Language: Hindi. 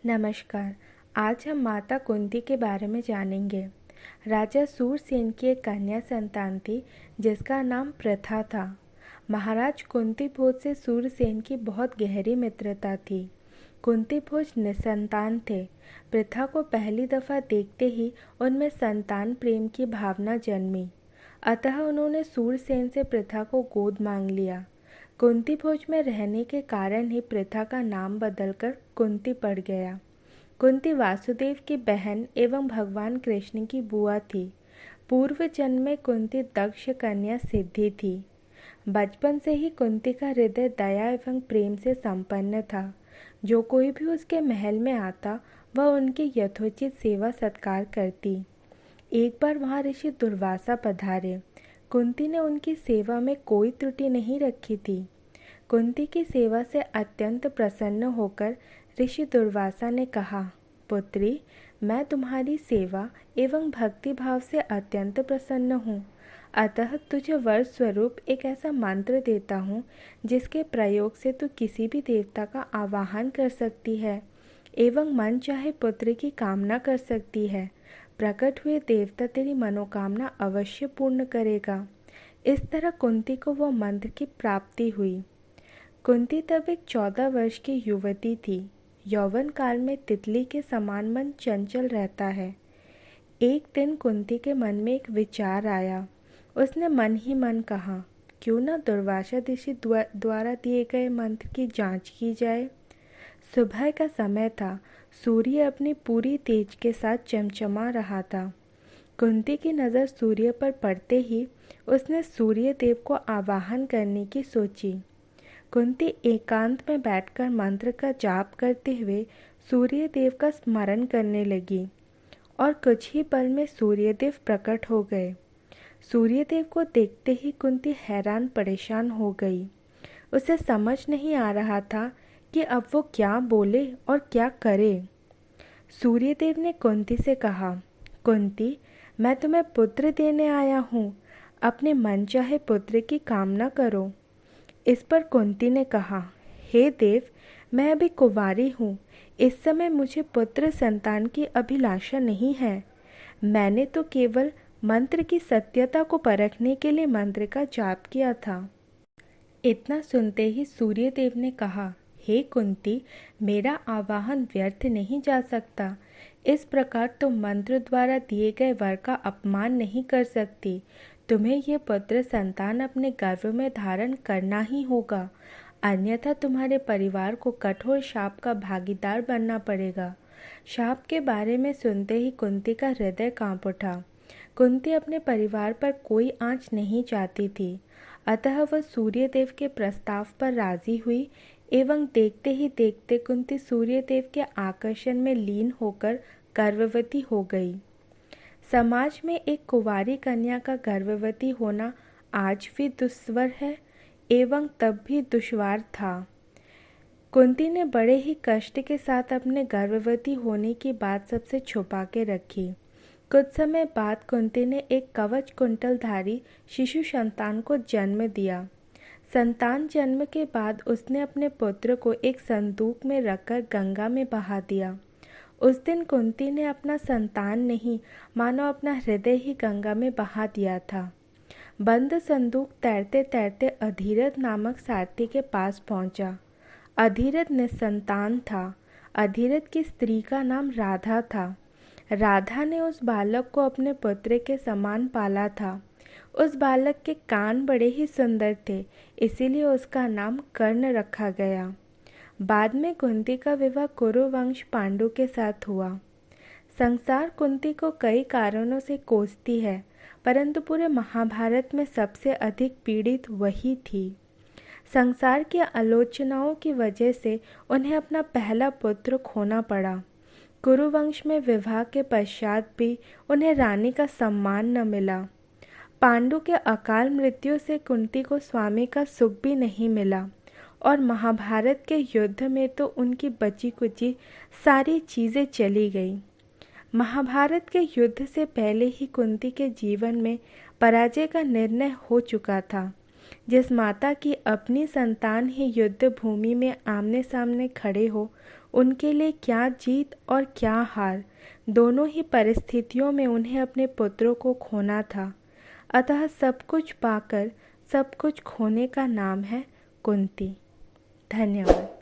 नमस्कार। आज हम माता कुंती के बारे में जानेंगे। राजा सूरसेन की एक कन्या संतान थी जिसका नाम प्रथा था। महाराज कुंती भोज से सूरसेन की बहुत गहरी मित्रता थी। कुंती भोज निसंतान थे। प्रथा को पहली दफा देखते ही उनमें संतान प्रेम की भावना जन्मी। अतः उन्होंने सूरसेन से प्रथा को गोद मांग लिया। कुंती भोज में रहने के कारण ही प्रथा का नाम बदलकर कुंती पड़ गया। कुंती वासुदेव की बहन एवं भगवान कृष्ण की बुआ थी। पूर्व जन्म में कुंती दक्ष कन्या सिद्धि थी। बचपन से ही कुंती का हृदय दया एवं प्रेम से संपन्न था। जो कोई भी उसके महल में आता वह उनकी यथोचित सेवा सत्कार करती। एक बार वहाँ ऋषि दुर्वासा पधारे। कुंती ने उनकी सेवा में कोई त्रुटि नहीं रखी थी। कुंती की सेवा से अत्यंत प्रसन्न होकर ऋषि दुर्वासा ने कहा, पुत्री, मैं तुम्हारी सेवा एवं भक्ति भाव से अत्यंत प्रसन्न हूँ। अतः तुझे वर स्वरूप एक ऐसा मंत्र देता हूँ जिसके प्रयोग से तू किसी भी देवता का आवाहन कर सकती है एवं मन चाहे पुत्र की कामना कर सकती है। प्रकट हुए देवता तेरी मनोकामना अवश्य पूर्ण करेगा। इस तरह कुंती को वह मंत्र की प्राप्ति हुई। कुंती तब एक 14 वर्ष की युवती थी। यौवन काल में तितली के समान मन चंचल रहता है। एक दिन कुंती के मन में एक विचार आया। उसने मन ही मन कहा, क्यों न दुर्वासा ऋषि द्वारा दिए गए मंत्र की जांच की जाए। सुबह का समय था। सूर्य अपनी पूरी तेज के साथ चमचमा रहा था। कुंती की नज़र सूर्य पर पड़ते ही उसने सूर्य देव को आवाहन करने की सोची। कुंती एकांत में बैठकर मंत्र का जाप करते हुए सूर्य देव का स्मरण करने लगी और कुछ ही पल में सूर्य देव प्रकट हो गए। सूर्य देव को देखते ही कुंती हैरान परेशान हो गई। उसे समझ नहीं आ रहा था कि अब वो क्या बोले और क्या करे। सूर्यदेव ने कुंती से कहा, कुंती, मैं तुम्हें पुत्र देने आया हूँ। अपने मन चाहे पुत्र की कामना करो। इस पर कुंती ने कहा, हे देव, मैं अभी कुंवारी हूँ। इस समय मुझे पुत्र संतान की अभिलाषा नहीं है। मैंने तो केवल मंत्र की सत्यता को परखने के लिए मंत्र का जाप किया था। इतना सुनते ही सूर्यदेव ने कहा, हे कुंती, मेरा आवाहन व्यर्थ नहीं जा सकता। इस प्रकार तुम मंत्र द्वारा दिए गए वर का अपमान नहीं कर सकती। तुम्हें यह पुत्र संतान अपने गर्भ में धारण करना ही होगा, अन्यथा तुम्हारे परिवार को कठोर शाप का भागीदार बनना पड़ेगा। शाप के बारे में सुनते ही कुंती का हृदय कांप उठा। कुंती अपने परिवार पर कोई आँच नहीं चाहती थी, अतः वह सूर्यदेव के प्रस्ताव पर राजी हुई एवं देखते ही देखते कुंती सूर्यदेव के आकर्षण में लीन होकर गर्भवती हो गई। समाज में एक कुंवारी कन्या का गर्भवती होना आज भी दुस्वर है एवं तब भी दुश्वार था। कुंती ने बड़े ही कष्ट के साथ अपने गर्भवती होने की बात सबसे छुपा के रखी। कुछ समय बाद कुंती ने एक कवच कुंडलधारी शिशु संतान को जन्म दिया। संतान जन्म के बाद उसने अपने पुत्र को एक संदूक में रखकर गंगा में बहा दिया। उस दिन कुंती ने अपना संतान नहीं मानो अपना हृदय ही गंगा में बहा दिया था। बंद संदूक तैरते तैरते अधीरथ नामक सारथी के पास पहुंचा। अधीरथ निसंतान था। अधीरथ की स्त्री का नाम राधा था। राधा ने उस बालक को अपने पुत्र के समान पाला था। उस बालक के कान बड़े ही सुंदर थे, इसीलिए उसका नाम कर्ण रखा गया। बाद में कुंती का विवाह कुरुवंश पांडु के साथ हुआ। संसार कुंती को कई कारणों से कोसती है, परंतु पूरे महाभारत में सबसे अधिक पीड़ित वही थी। संसार की आलोचनाओं की वजह से उन्हें अपना पहला पुत्र खोना पड़ा। कुरुवंश में विवाह के पश्चात भी उन्हें रानी का सम्मान न मिला। पांडु के अकाल मृत्यु से कुंती को स्वामी का सुख भी नहीं मिला और महाभारत के युद्ध में तो उनकी बची कुची सारी चीज़ें चली गईं। महाभारत के युद्ध से पहले ही कुंती के जीवन में पराजय का निर्णय हो चुका था। जिस माता की अपनी संतान ही युद्ध भूमि में आमने सामने खड़े हो, उनके लिए क्या जीत और क्या हार, दोनों ही परिस्थितियों में उन्हें अपने पुत्रों को खोना था। अतः सब कुछ पाकर सब कुछ खोने का नाम है कुंती। धन्यवाद।